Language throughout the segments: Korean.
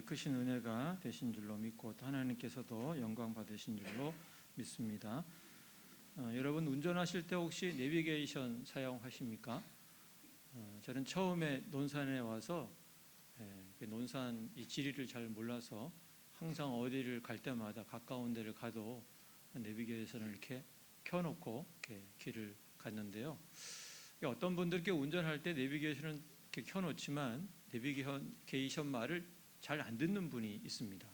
크신 은혜가 되신 줄로 믿고 또 하나님께서도 영광 받으신 줄로 믿습니다. 여러분 운전하실 때 혹시 내비게이션 사용하십니까? 저는 처음에 논산에 와서 논산 이 지리를 잘 몰라서 항상 어디를 갈 때마다 가까운 데를 가도 내비게이션을 이렇게 켜놓고 이렇게 길을 갔는데요. 어떤 분들께 운전할 때 내비게이션은 이렇게 켜놓지만 내비게이션 말을 잘 안 듣는 분이 있습니다.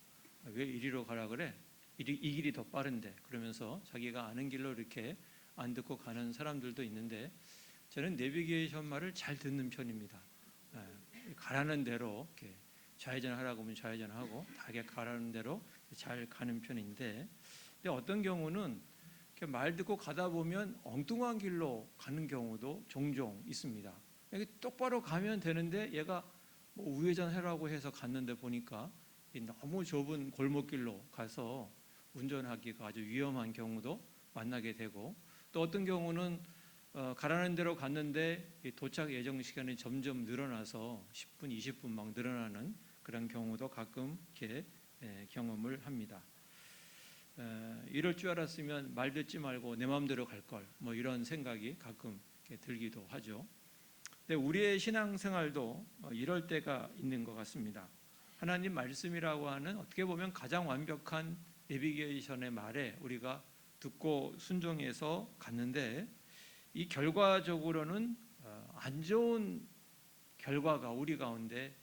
왜 이리로 가라 그래? 이 길이 더 빠른데, 그러면서 자기가 아는 길로 이렇게 안 듣고 가는 사람들도 있는데, 저는 내비게이션 말을 잘 듣는 편입니다. 가라는 대로 이렇게 좌회전하라고 하면 좌회전하고 다 가라는 대로 잘 가는 편인데, 근데 어떤 경우는 이렇게 말 듣고 가다 보면 엉뚱한 길로 가는 경우도 종종 있습니다. 여기 똑바로 가면 되는데 얘가 뭐 우회전하라고 해서 갔는데 보니까 너무 좁은 골목길로 가서 운전하기가 아주 위험한 경우도 만나게 되고, 또 어떤 경우는 가라는 대로 갔는데 도착 예정 시간이 점점 늘어나서 10분, 20분 막 늘어나는 그런 경우도 가끔 이렇게 경험을 합니다. 이럴 줄 알았으면 말 듣지 말고 내 마음대로 갈 걸, 뭐 이런 생각이 가끔 들기도 하죠. 근데 우리의 신앙생활도 이럴 때가 있는 것 같습니다. 하나님 말씀이라고 하는 어떻게 보면 가장 완벽한 내비게이션의 말에 우리가 듣고 순종해서 갔는데, 이 결과적으로는 안 좋은 결과가 우리 가운데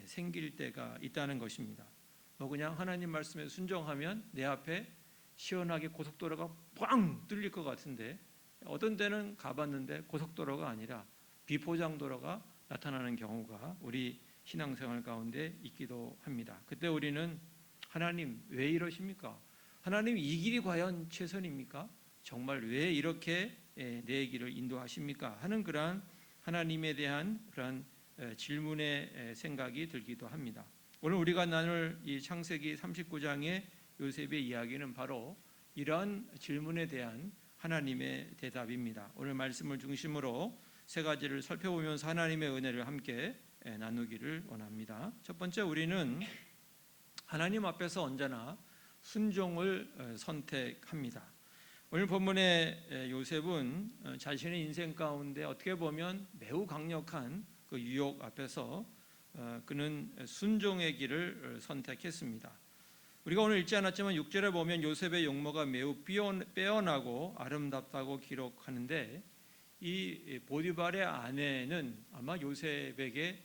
생길 때가 있다는 것입니다. 뭐 그냥 하나님 말씀에 순종하면 내 앞에 시원하게 고속도로가 꽝 뚫릴 것 같은데, 어떤 때는 가봤는데 고속도로가 아니라 비포장도로가 나타나는 경우가 우리 신앙생활 가운데 있기도 합니다. 그때 우리는 하나님 왜 이러십니까? 하나님 이 길이 과연 최선입니까? 정말 왜 이렇게 내 길을 인도하십니까? 하는 그러한 하나님에 대한 그러한 질문의 생각이 들기도 합니다. 오늘 우리가 나눌 이 창세기 39장의 요셉의 이야기는 바로 이러한 질문에 대한 하나님의 대답입니다. 오늘 말씀을 중심으로 세 가지를 살펴보면서 하나님의 은혜를 함께 나누기를 원합니다. 첫 번째, 우리는 하나님 앞에서 언제나 순종을 선택합니다. 오늘 본문의 요셉은 자신의 인생 가운데 어떻게 보면 매우 강력한 그 유혹 앞에서 그는 순종의 길을 선택했습니다. 우리가 오늘 읽지 않았지만 6절에 보면 요셉의 용모가 매우 빼어나고 아름답다고 기록하는데, 이 보디발의 아내는 아마 요셉에게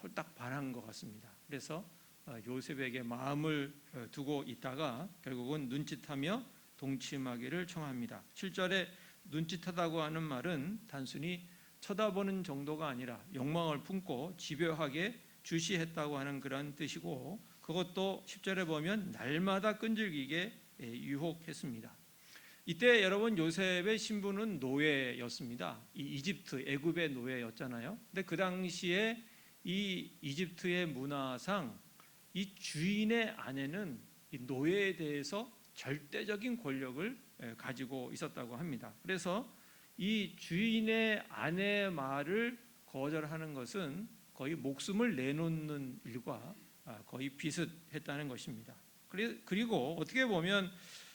홀딱 반한 것 같습니다. 그래서 요셉에게 마음을 두고 있다가 결국은 눈짓하며 동침하기를 청합니다. 7절에 눈짓하다고 하는 말은 단순히 쳐다보는 정도가 아니라 욕망을 품고 집요하게 주시했다고 하는 그런 뜻이고, 그것도 10절에 보면 날마다 끈질기게 유혹했습니다. 이때 여러분 요셉의 신분은 노예였습니다. 이 이집트, 애굽의 노예였잖아요. 근데 그 당시에 이 이집트의 문화상 이 주인의 아내는 이 노예에 대해서 절대적인 권력을 가지고 있었다고 합니다. 그래서 이 주인의 아내의 말을 거절하는 것은 거의 목숨을 내놓는 일과 거의 비슷했다는 것입니다. 그리고 어떻게 보면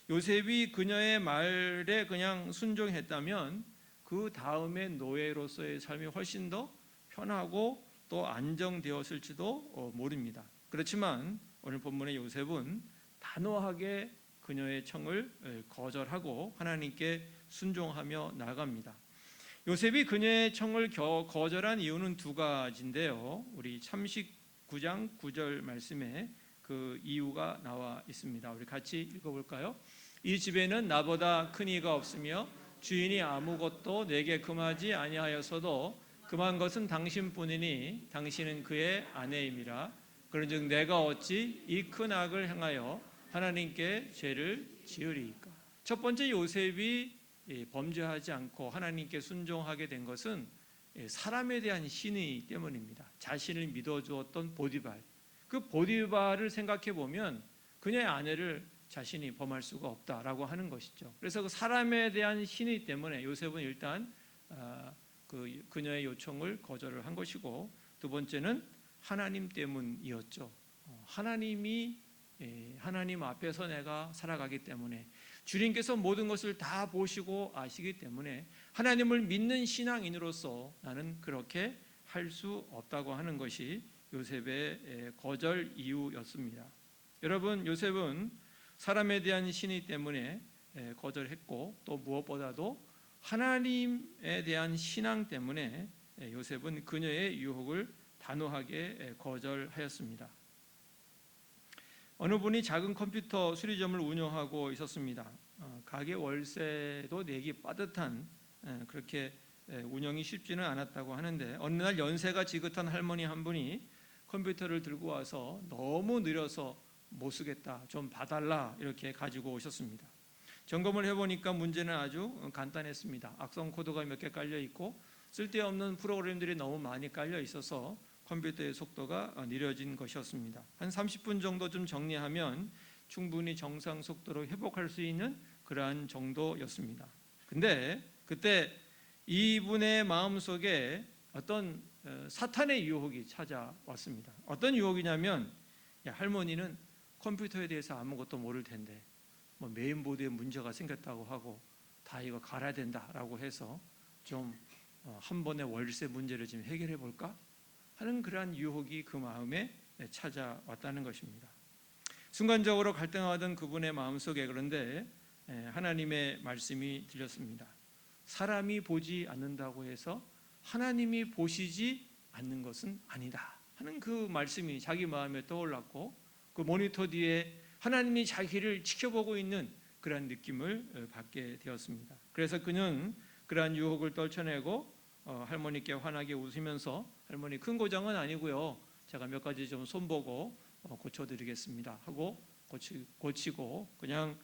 요셉이 그녀의 말에 그냥 순종했다면 그 다음에 노예로서의 삶이 훨씬 더 편하고 또 안정되었을지도 모릅니다. 그렇지만 오늘 본문의 요셉은 단호하게 그녀의 청을 거절하고 하나님께 순종하며 나아갑니다. 요셉이 그녀의 청을 거절한 이유는 두 가지인데요, 우리 39장 9절 말씀에 그 이유가 나와 있습니다. 우리 같이 읽어볼까요? 이 집에는 나보다 큰 이가 없으며 주인이 아무것도 내게 금하지 아니하였어도 금한 것은 당신뿐이니 당신은 그의 아내임이라. 그런즉 내가 어찌 이 큰 악을 행하여 하나님께 죄를 지으리이까? 첫 번째, 요셉이 범죄하지 않고 하나님께 순종하게 된 것은 사람에 대한 신의 때문입니다. 자신을 믿어주었던 보디발, 그 보디발을 생각해 보면 그녀의 아내를 자신이 범할 수가 없다라고 하는 것이죠. 그래서 그 사람에 대한 신의 때문에 요셉은 일단 그녀의 요청을 거절을 한 것이고, 두 번째는 하나님 때문이었죠. 하나님 앞에서 내가 살아가기 때문에 주님께서 모든 것을 다 보시고 아시기 때문에 하나님을 믿는 신앙인으로서 나는 그렇게 할 수 없다고 하는 것이 요셉의 거절 이유였습니다. 여러분, 요셉은 사람에 대한 신의 때문에 거절했고 또 무엇보다도 하나님에 대한 신앙 때문에 요셉은 그녀의 유혹을 단호하게 거절하였습니다. 어느 분이 작은 컴퓨터 수리점을 운영하고 있었습니다. 가게 월세도 내기 빠듯한 그렇게 운영이 쉽지는 않았다고 하는데 어느 날 연세가 지긋한 할머니 한 분이 컴퓨터를 들고 와서 너무 느려서 못 쓰겠다, 좀 봐달라 이렇게 가지고 오셨습니다. 점검을 해보니까 문제는 아주 간단했습니다. 악성 코드가 몇 개 깔려 있고 쓸데없는 프로그램들이 너무 많이 깔려 있어서 컴퓨터의 속도가 느려진 것이었습니다. 한 30분 정도 좀 정리하면 충분히 정상 속도로 회복할 수 있는 그러한 정도였습니다. 근데 그때 이분의 마음속에 어떤 사탄의 유혹이 찾아왔습니다. 어떤 유혹이냐면, 야, 할머니는 컴퓨터에 대해서 아무것도 모를 텐데 뭐 메인보드에 문제가 생겼다고 하고 다 이거 갈아야 된다라고 해서 좀 한 번에 월세 문제를 좀 해결해 볼까 하는 그러한 유혹이 그 마음에 찾아왔다는 것입니다. 순간적으로 갈등하던 그분의 마음속에 그런데 하나님의 말씀이 들렸습니다. 사람이 보지 않는다고 해서 하나님이 보시지 않는 것은 아니다 하는 그 말씀이 자기 마음에 떠올랐고 그 모니터 뒤에 하나님이 자기를 지켜보고 있는 그러한 느낌을 받게 되었습니다. 그래서 그는 그러한 유혹을 떨쳐내고 할머니께 환하게 웃으면서 할머니 큰 고장은 아니고요, 제가 몇 가지 좀 손보고 고쳐드리겠습니다 하고 고치고 그냥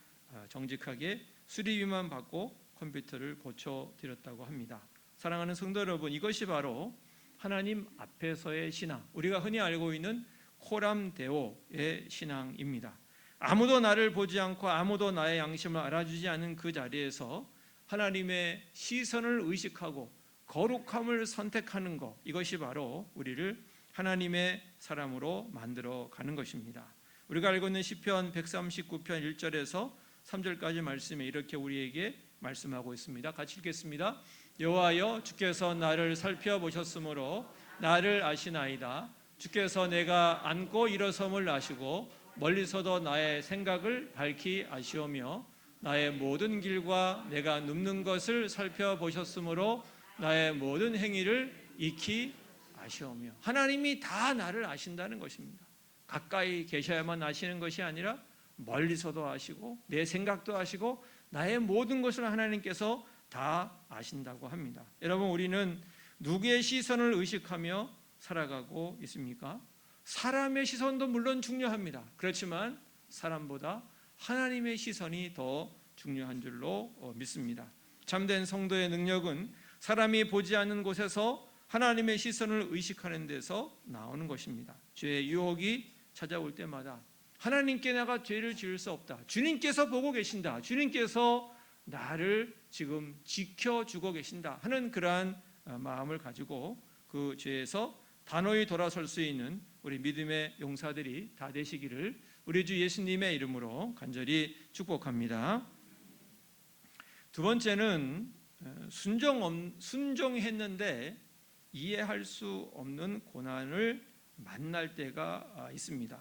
정직하게 수리비만 받고 컴퓨터를 고쳐드렸다고 합니다. 사랑하는 성도 여러분, 이것이 바로 하나님 앞에서의 신앙, 우리가 흔히 알고 있는 코람데오의 신앙입니다. 아무도 나를 보지 않고 아무도 나의 양심을 알아주지 않은 그 자리에서 하나님의 시선을 의식하고 거룩함을 선택하는 것, 이것이 바로 우리를 하나님의 사람으로 만들어 가는 것입니다. 우리가 알고 있는 시편 139편 1절에서 3절까지 말씀에 이렇게 우리에게 말씀하고 있습니다. 같이 읽겠습니다. 여호와여, 주께서 나를 살펴보셨으므로 나를 아시나이다. 주께서 내가 앉고 일어섬을 아시고 멀리서도 나의 생각을 밝히 아시오며 나의 모든 길과 내가 눕는 것을 살펴보셨으므로 나의 모든 행위를 익히 아시오며, 하나님이 다 나를 아신다는 것입니다. 가까이 계셔야만 아시는 것이 아니라 멀리서도 아시고 내 생각도 아시고 나의 모든 것을 하나님께서 다 아신다고 합니다. 여러분, 우리는 누구의 시선을 의식하며 살아가고 있습니까? 사람의 시선도 물론 중요합니다. 그렇지만 사람보다 하나님의 시선이 더 중요한 줄로 믿습니다. 참된 성도의 능력은 사람이 보지 않는 곳에서 하나님의 시선을 의식하는 데서 나오는 것입니다. 죄의 유혹이 찾아올 때마다 하나님께 내가 죄를 지을 수 없다, 주님께서 보고 계신다, 주님께서 나를 지금 지켜주고 계신다 하는 그러한 마음을 가지고 그 죄에서 단호히 돌아설 수 있는 우리 믿음의 용사들이 다 되시기를 우리 주 예수님의 이름으로 간절히 축복합니다. 두 번째는 순종했는데 이해할 수 없는 고난을 만날 때가 있습니다.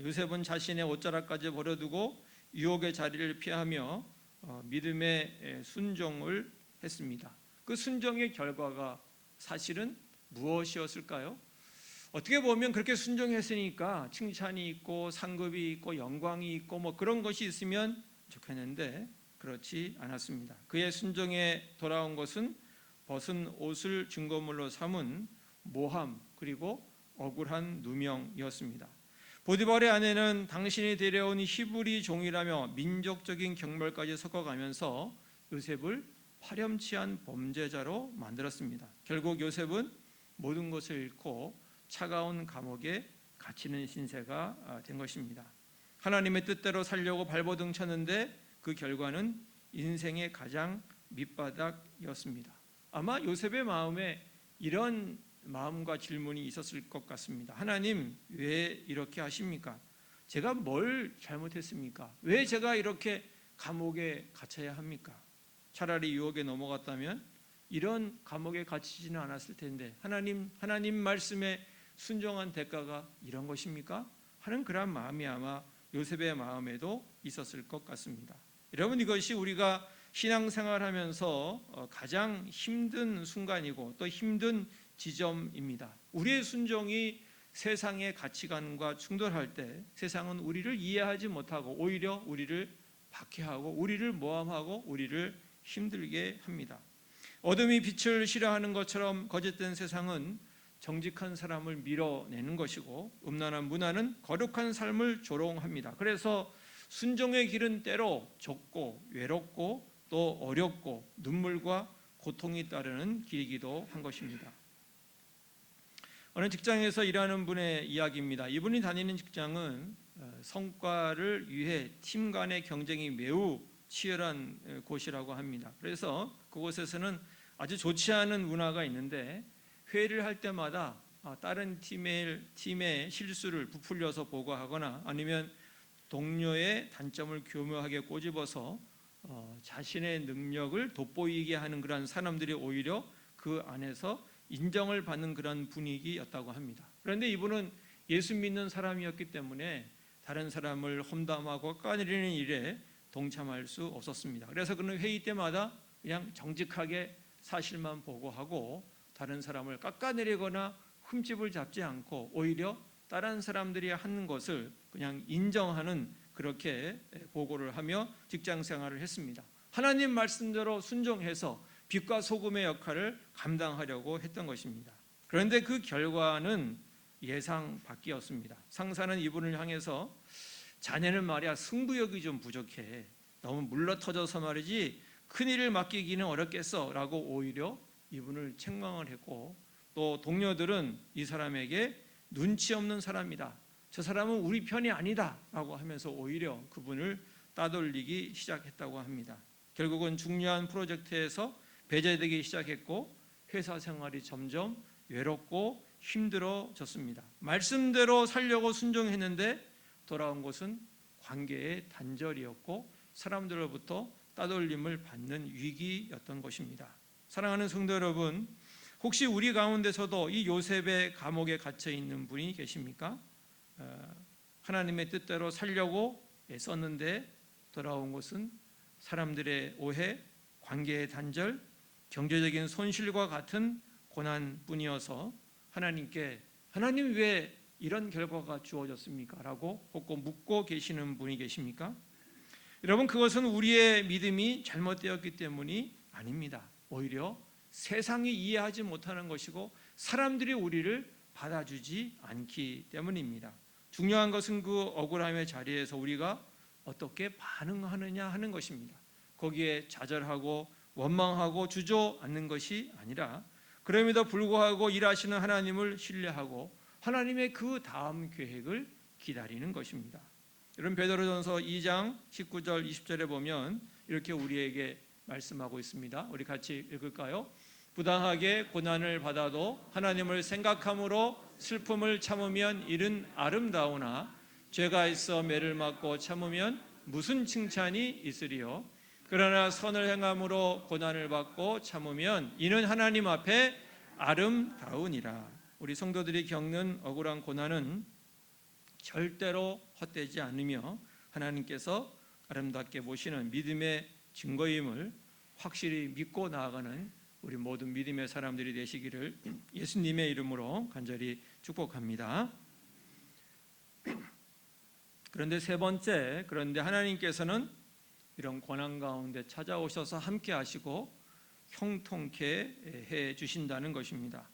요셉은 자신의 옷자락까지 버려두고 유혹의 자리를 피하며 믿음의 순종을 했습니다. 그 순종의 결과가 사실은 무엇이었을까요? 어떻게 보면 그렇게 순종했으니까 칭찬이 있고 상급이 있고 영광이 있고 뭐 그런 것이 있으면 좋겠는데 그렇지 않았습니다. 그의 순종에 돌아온 것은 벗은 옷을 증거물로 삼은 모함 그리고 억울한 누명이었습니다. 보디발의 아내는 당신이 데려온 히브리 종이라며 민족적인 경멸까지 섞어가면서 요셉을 파렴치한 범죄자로 만들었습니다. 결국 요셉은 모든 것을 잃고 차가운 감옥에 갇히는 신세가 된 것입니다. 하나님의 뜻대로 살려고 발버둥 쳤는데 그 결과는 인생의 가장 밑바닥이었습니다. 아마 요셉의 마음에 이런 마음과 질문이 있었을 것 같습니다. 하나님, 왜 이렇게 하십니까? 제가 뭘 잘못했습니까? 왜 제가 이렇게 감옥에 갇혀야 합니까? 차라리 유혹에 넘어갔다면 이런 감옥에 갇히지는 않았을 텐데 하나님 말씀에 순종한 대가가 이런 것입니까? 하는 그런 마음이 아마 요셉의 마음에도 있었을 것 같습니다. 여러분, 이것이 우리가 신앙생활하면서 가장 힘든 순간이고 또 힘든 지점입니다. 우리의 순종이 세상의 가치관과 충돌할 때 세상은 우리를 이해하지 못하고 오히려 우리를 박해하고 우리를 모함하고 우리를 힘들게 합니다. 어둠이 빛을 싫어하는 것처럼 거짓된 세상은 정직한 사람을 밀어내는 것이고 음란한 문화는 거룩한 삶을 조롱합니다. 그래서 순종의 길은 때로 좁고 외롭고 또 어렵고 눈물과 고통이 따르는 길이기도 한 것입니다. 어느 직장에서 일하는 분의 이야기입니다. 이분이 다니는 직장은 성과를 위해 팀 간의 경쟁이 매우 치열한 곳이라고 합니다. 그래서 그곳에서는 아주 좋지 않은 문화가 있는데 회의를 할 때마다 다른 팀의 실수를 부풀려서 보고하거나 아니면 동료의 단점을 교묘하게 꼬집어서 자신의 능력을 돋보이게 하는 그런 사람들이 오히려 그 안에서 인정을 받는 그런 분위기였다고 합니다. 그런데 이분은 예수 믿는 사람이었기 때문에 다른 사람을 험담하고 깎아내리는 일에 동참할 수 없었습니다. 그래서 그는 회의 때마다 그냥 정직하게 사실만 보고하고 다른 사람을 깎아내리거나 흠집을 잡지 않고 오히려 다른 사람들이 하는 것을 그냥 인정하는 그렇게 보고를 하며 직장 생활을 했습니다. 하나님 말씀대로 순종해서 빛과 소금의 역할을 감당하려고 했던 것입니다. 그런데 그 결과는 예상 밖이었습니다. 상사는 이분을 향해서 자네는 말이야 승부욕이 좀 부족해. 너무 물러터져서 말이지 큰일을 맡기기는 어렵겠어 라고 오히려 이분을 책망을 했고 또 동료들은 이 사람에게 눈치 없는 사람이다. 저 사람은 우리 편이 아니다 라고 하면서 오히려 그분을 따돌리기 시작했다고 합니다. 결국은 중요한 프로젝트에서 배제되기 시작했고 회사 생활이 점점 외롭고 힘들어졌습니다. 말씀대로 살려고 순종했는데 돌아온 것은 관계의 단절이었고 사람들로부터 따돌림을 받는 위기였던 것입니다. 사랑하는 성도 여러분, 혹시 우리 가운데서도 이 요셉의 감옥에 갇혀 있는 분이 계십니까? 하나님의 뜻대로 살려고 애썼는데 돌아온 것은 사람들의 오해, 관계의 단절, 경제적인 손실과 같은 고난뿐이어서 하나님께 하나님 왜 이런 결과가 주어졌습니까? 라고 꼭 묻고 계시는 분이 계십니까? 여러분, 그것은 우리의 믿음이 잘못되었기 때문이 아닙니다. 오히려 세상이 이해하지 못하는 것이고 사람들이 우리를 받아주지 않기 때문입니다. 중요한 것은 그 억울함의 자리에서 우리가 어떻게 반응하느냐 하는 것입니다. 거기에 좌절하고 원망하고 주저앉는 것이 아니라 그럼에도 불구하고 일하시는 하나님을 신뢰하고 하나님의 그 다음 계획을 기다리는 것입니다. 여러분, 베드로전서 2장 19절 20절에 보면 이렇게 우리에게 말씀하고 있습니다. 우리 같이 읽을까요? 부당하게 고난을 받아도 하나님을 생각함으로 슬픔을 참으면 이는 아름다우나 죄가 있어 매를 맞고 참으면 무슨 칭찬이 있으리요? 그러나 선을 행함으로 고난을 받고 참으면 이는 하나님 앞에 아름다우니라. 우리 성도들이 겪는 억울한 고난은 절대로 헛되지 않으며 하나님께서 아름답게 보시는 믿음의 증거임을 확실히 믿고 나아가는 우리 모든 믿음의 사람들이 되시기를 예수님의 이름으로 간절히 축복합니다. 그런데 세 번째, 그런데 하나님께서는 이런 고난 가운데 찾아오셔서 함께 하시고 형통케 해 주신다는 것입니다.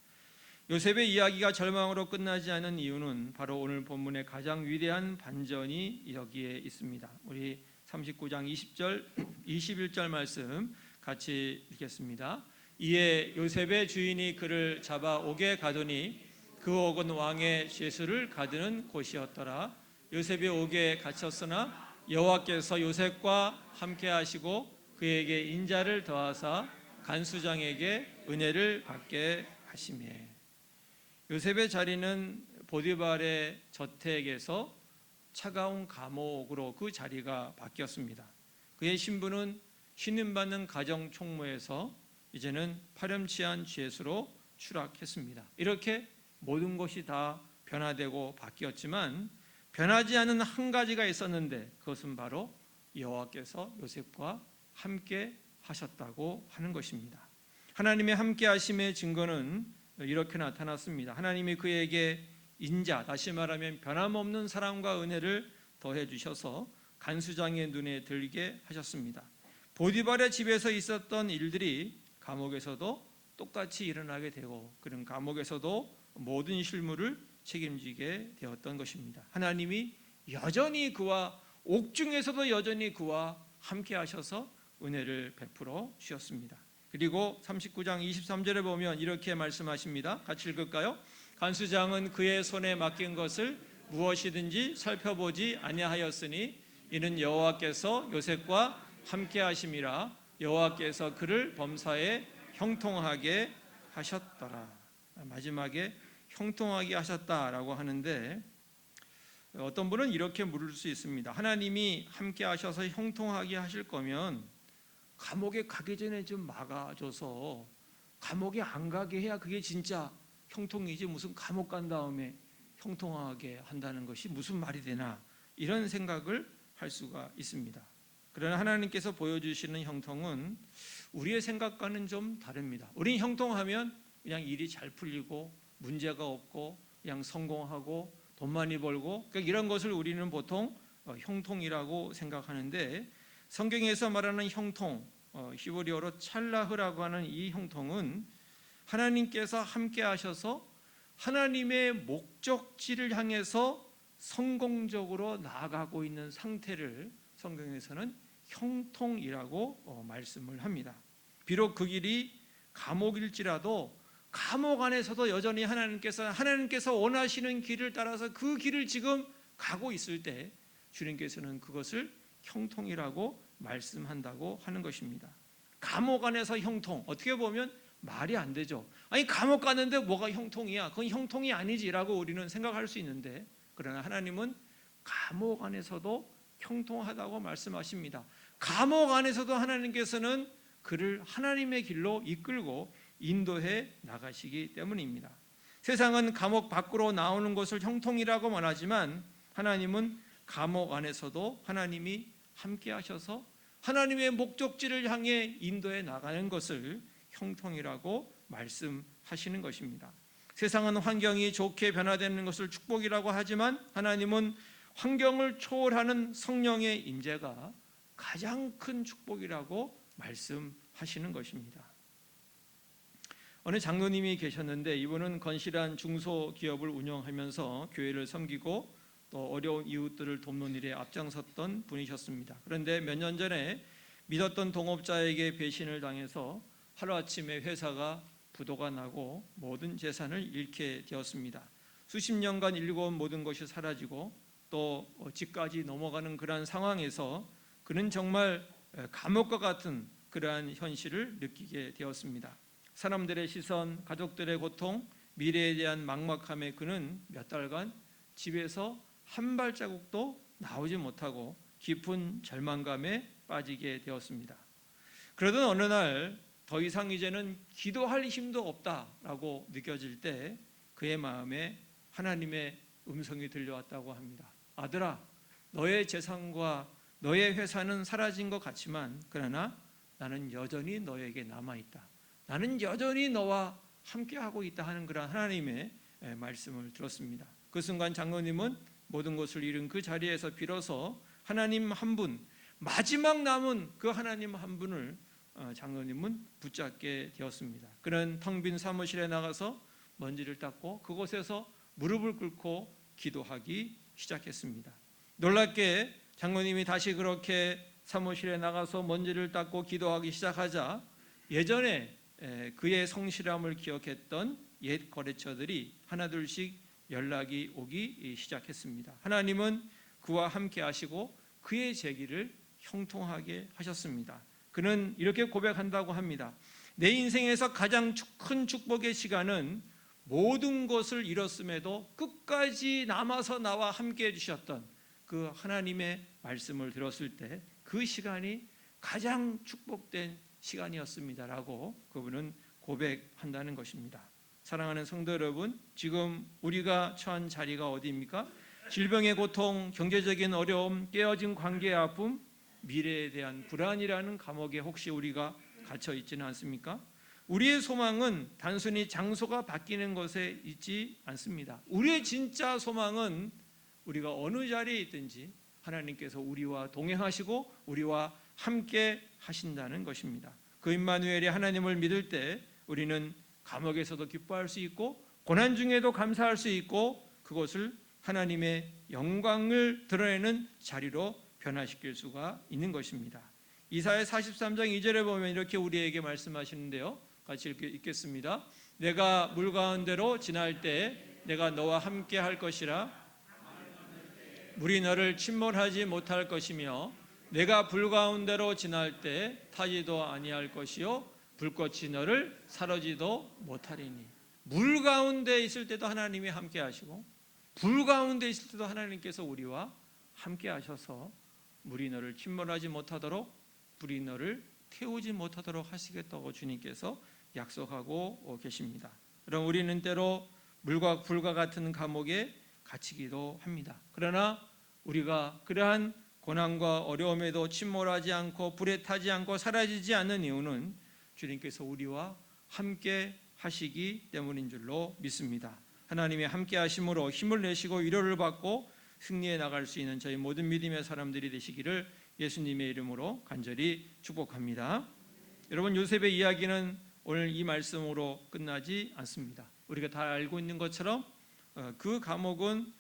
요셉의 이야기가 절망으로 끝나지 않은 이유는 바로 오늘 본문의 가장 위대한 반전이 여기에 있습니다. 우리 39장 20절, 21절 말씀 같이 읽겠습니다. 이에 요셉의 주인이 그를 잡아 옥에 가두니 그 옥은 왕의 죄수를 가두는 곳이었더라. 요셉이 옥에 갇혔으나 여호와께서 요셉과 함께 하시고 그에게 인자를 더하사 간수장에게 은혜를 받게 하시매. 요셉의 자리는 보디발의 저택에서 차가운 감옥으로 그 자리가 바뀌었습니다. 그의 신분은 신임받는 가정총무에서 이제는 파렴치한 죄수로 추락했습니다. 이렇게 모든 것이 다 변화되고 바뀌었지만 변하지 않은 한 가지가 있었는데 그것은 바로 여호와께서 요셉과 함께 하셨다고 하는 것입니다. 하나님의 함께 하심의 증거는 이렇게 나타났습니다. 하나님이 그에게 인자, 다시 말하면 변함없는 사랑과 은혜를 더해 주셔서 간수장의 눈에 들게 하셨습니다. 보디발의 집에서 있었던 일들이 감옥에서도 똑같이 일어나게 되고 그런 감옥에서도 모든 실무를 책임지게 되었던 것입니다. 하나님이 여전히 그와 옥중에서도 여전히 그와 함께 하셔서 은혜를 베풀어 주셨습니다. 그리고 39장 23절에 보면 이렇게 말씀하십니다. 같이 읽을까요? 간수장은 그의 손에 맡긴 것을 무엇이든지 살펴보지 아니하였으니 이는 여호와께서 요셉과 함께 하심이라. 여호와께서 그를 범사에 형통하게 하셨더라. 마지막에 형통하게 하셨다라고 하는데 어떤 분은 이렇게 물을 수 있습니다. 하나님이 함께 하셔서 형통하게 하실 거면 감옥에 가기 전에 좀 막아줘서 감옥에 안 가게 해야 그게 진짜 형통이지, 무슨 감옥 간 다음에 형통하게 한다는 것이 무슨 말이 되나, 이런 생각을 할 수가 있습니다. 그러나 하나님께서 보여주시는 형통은 우리의 생각과는 좀 다릅니다. 우린 형통하면 그냥 일이 잘 풀리고 문제가 없고 그냥 성공하고 돈 많이 벌고, 그러니까 이런 것을 우리는 보통 형통이라고 생각하는데, 성경에서 말하는 형통, 히브리어로 찰라흐라고 하는 이 형통은 하나님께서 함께 하셔서 하나님의 목적지를 향해서 성공적으로 나아가고 있는 상태를 성경에서는 형통이라고 말씀을 합니다. 비록 그 길이 감옥일지라도 감옥 안에서도 여전히 하나님께서 원하시는 길을 따라서 그 길을 지금 가고 있을 때 주님께서는 그것을 형통이라고 말씀한다고 하는 것입니다. 감옥 안에서 형통, 어떻게 보면 말이 안 되죠. 아니 감옥 가는데 뭐가 형통이야? 그건 형통이 아니지라고 우리는 생각할 수 있는데, 그러나 하나님은 감옥 안에서도 형통하다고 말씀하십니다. 감옥 안에서도 하나님께서는 그를 하나님의 길로 이끌고 인도해 나가시기 때문입니다. 세상은 감옥 밖으로 나오는 것을 형통이라고 말하지만 하나님은 감옥 안에서도 하나님이 함께 하셔서 하나님의 목적지를 향해 인도해 나가는 것을 형통이라고 말씀하시는 것입니다. 세상은 환경이 좋게 변화되는 것을 축복이라고 하지만 하나님은 환경을 초월하는 성령의 임재가 가장 큰 축복이라고 말씀하시는 것입니다. 어느 장로님이 계셨는데 이분은 건실한 중소기업을 운영하면서 교회를 섬기고 또 어려운 이웃들을 돕는 일에 앞장섰던 분이셨습니다. 그런데 몇 년 전에 믿었던 동업자에게 배신을 당해서 하루아침에 회사가 부도가 나고 모든 재산을 잃게 되었습니다. 수십 년간 일궈온 모든 것이 사라지고 또 집까지 넘어가는 그러한 상황에서 그는 정말 감옥과 같은 그러한 현실을 느끼게 되었습니다. 사람들의 시선, 가족들의 고통, 미래에 대한 막막함에 그는 몇 달간 집에서 한 발자국도 나오지 못하고 깊은 절망감에 빠지게 되었습니다. 그러던 어느 날 더 이상 이제는 기도할 힘도 없다라고 느껴질 때 그의 마음에 하나님의 음성이 들려왔다고 합니다. 아들아, 너의 재산과 너의 회사는 사라진 것 같지만 그러나 나는 여전히 너에게 남아있다. 나는 여전히 너와 함께하고 있다 하는 그런 하나님의 말씀을 들었습니다. 그 순간 장로님은 모든 것을 잃은 그 자리에서 비로소 하나님 한 분, 마지막 남은 그 하나님 한 분을 장로님은 붙잡게 되었습니다. 그는 텅 빈 사무실에 나가서 먼지를 닦고 그곳에서 무릎을 꿇고 기도하기 시작했습니다. 놀랍게 장로님이 다시 그렇게 사무실에 나가서 먼지를 닦고 기도하기 시작하자 예전에 그의 성실함을 기억했던 옛 거래처들이 하나둘씩 연락이 오기 시작했습니다. 하나님은 그와 함께 하시고 그의 재기를 형통하게 하셨습니다. 그는 이렇게 고백한다고 합니다. 내 인생에서 가장 큰 축복의 시간은 모든 것을 잃었음에도 끝까지 남아서 나와 함께 해주셨던 그 하나님의 말씀을 들었을 때 그 시간이 가장 축복된 시간이었습니다라고 그분은 고백한다는 것입니다. 사랑하는 성도 여러분, 지금 우리가 처한 자리가 어디입니까? 질병의 고통, 경제적인 어려움, 깨어진 관계의 아픔, 미래에 대한 불안이라는 감옥에 혹시 우리가 갇혀 있지는 않습니까? 우리의 소망은 단순히 장소가 바뀌는 것에 있지 않습니다. 우리의 진짜 소망은 우리가 어느 자리에 있든지 하나님께서 우리와 동행하시고 우리와 함께 하신다는 것입니다. 그 임마누엘이 하나님을 믿을 때 우리는 감옥에서도 기뻐할 수 있고 고난 중에도 감사할 수 있고 그것을 하나님의 영광을 드러내는 자리로 변화시킬 수가 있는 것입니다. 이사야 43장 2절에 보면 이렇게 우리에게 말씀하시는데요. 같이 읽겠습니다. 내가 물 가운데로 지날 때 내가 너와 함께 할 것이라. 물이 너를 침몰하지 못할 것이며 내가 불 가운데로 지날 때 타지도 아니할 것이요 불꽃이 너를 사르지도 못하리니. 물 가운데 있을 때도 하나님이 함께 하시고 불 가운데 있을 때도 하나님께서 우리와 함께 하셔서 물이 너를 침몰하지 못하도록 불이 너를 태우지 못하도록 하시겠다고 주님께서 약속하고 계십니다. 그럼 우리는 때로 물과 불과 같은 감옥에 갇히기도 합니다. 그러나 우리가 그러한 고난과 어려움에도 침몰하지 않고 불에 타지 않고 사라지지 않는 이유는 주님께서 우리와 함께 하시기 때문인 줄로 믿습니다. 하나님의 함께 하심으로 힘을 내시고 위로를 받고 승리해 나갈 수 있는 저희 모든 믿음의 사람들이 되시기를 예수님의 이름으로 간절히 축복합니다. 여러분, 요셉의 이야기는 오늘 이 말씀으로 끝나지 않습니다. 우리가 다 알고 있는 것처럼 그 감옥은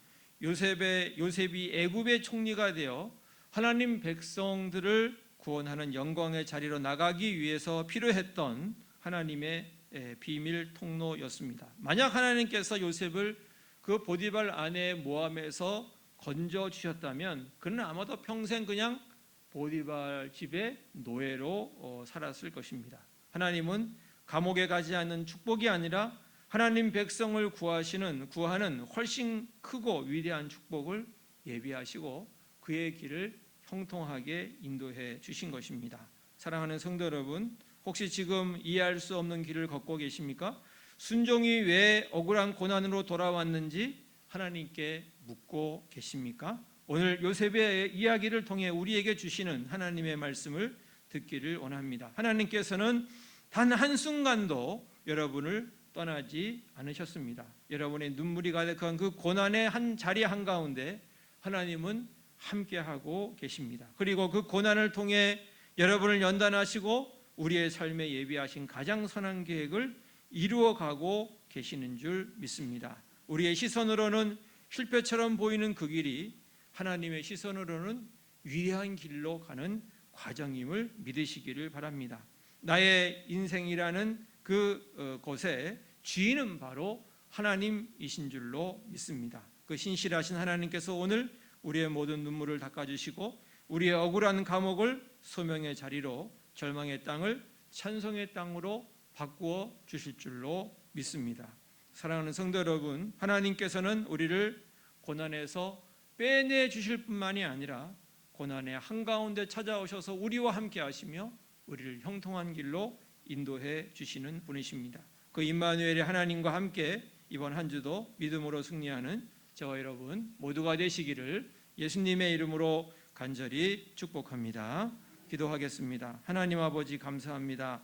요셉이 애굽의 총리가 되어 하나님 백성들을 구원하는 영광의 자리로 나가기 위해서 필요했던 하나님의 비밀 통로였습니다. 만약 하나님께서 요셉을 그 보디발 아내의 모함에서 건져 주셨다면 그는 아마도 평생 그냥 보디발 집의 노예로 살았을 것입니다. 하나님은 감옥에 가지 않는 축복이 아니라 하나님 백성을 구하는 훨씬 크고 위대한 축복을 예비하시고 그의 길을 형통하게 인도해 주신 것입니다. 사랑하는 성도 여러분, 혹시 지금 이해할 수 없는 길을 걷고 계십니까? 순종이 왜 억울한 고난으로 돌아왔는지 하나님께 묻고 계십니까? 오늘 요셉의 이야기를 통해 우리에게 주시는 하나님의 말씀을 듣기를 원합니다. 하나님께서는 단 한순간도 여러분을 떠나지 않으셨습니다. 여러분의 눈물이 가득한 그 고난의 한 자리 한가운데 하나님은 함께하고 계십니다. 그리고 그 고난을 통해 여러분을 연단하시고 우리의 삶에 예비하신 가장 선한 계획을 이루어가고 계시는 줄 믿습니다. 우리의 시선으로는 실패처럼 보이는 그 길이 하나님의 시선으로는 위대한 길로 가는 과정임을 믿으시기를 바랍니다. 나의 인생이라는 그곳에 주인은 바로 하나님이신 줄로 믿습니다. 그 신실하신 하나님께서 오늘 우리의 모든 눈물을 닦아주시고 우리의 억울한 감옥을 소명의 자리로, 절망의 땅을 찬송의 땅으로 바꾸어 주실 줄로 믿습니다. 사랑하는 성도 여러분, 하나님께서는 우리를 고난에서 빼내 주실 뿐만이 아니라 고난의 한가운데 찾아오셔서 우리와 함께 하시며 우리를 형통한 길로 인도해 주시는 분이십니다. 그 임마누엘의 하나님과 함께 이번 한 주도 믿음으로 승리하는 저와 여러분 모두가 되시기를 예수님의 이름으로 간절히 축복합니다. 기도하겠습니다. 하나님 아버지, 감사합니다.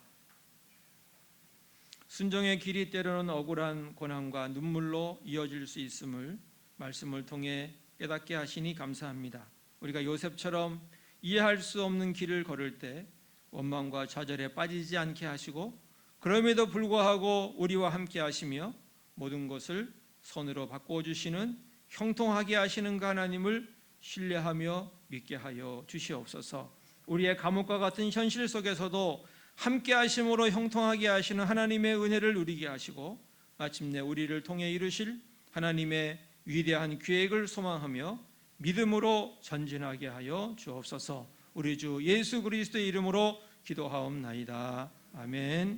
순종의 길이 때로는 억울한 고난과 눈물로 이어질 수 있음을 말씀을 통해 깨닫게 하시니 감사합니다. 우리가 요셉처럼 이해할 수 없는 길을 걸을 때 원망과 좌절에 빠지지 않게 하시고 그럼에도 불구하고 우리와 함께 하시며 모든 것을 선으로 바꾸어 주시는 형통하게 하시는 그 하나님을 신뢰하며 믿게 하여 주시옵소서. 우리의 감옥과 같은 현실 속에서도 함께 하심으로 형통하게 하시는 하나님의 은혜를 누리게 하시고 마침내 우리를 통해 이루실 하나님의 위대한 계획을 소망하며 믿음으로 전진하게 하여 주옵소서. 우리 주 예수 그리스도의 이름으로 기도하옵나이다. 아멘.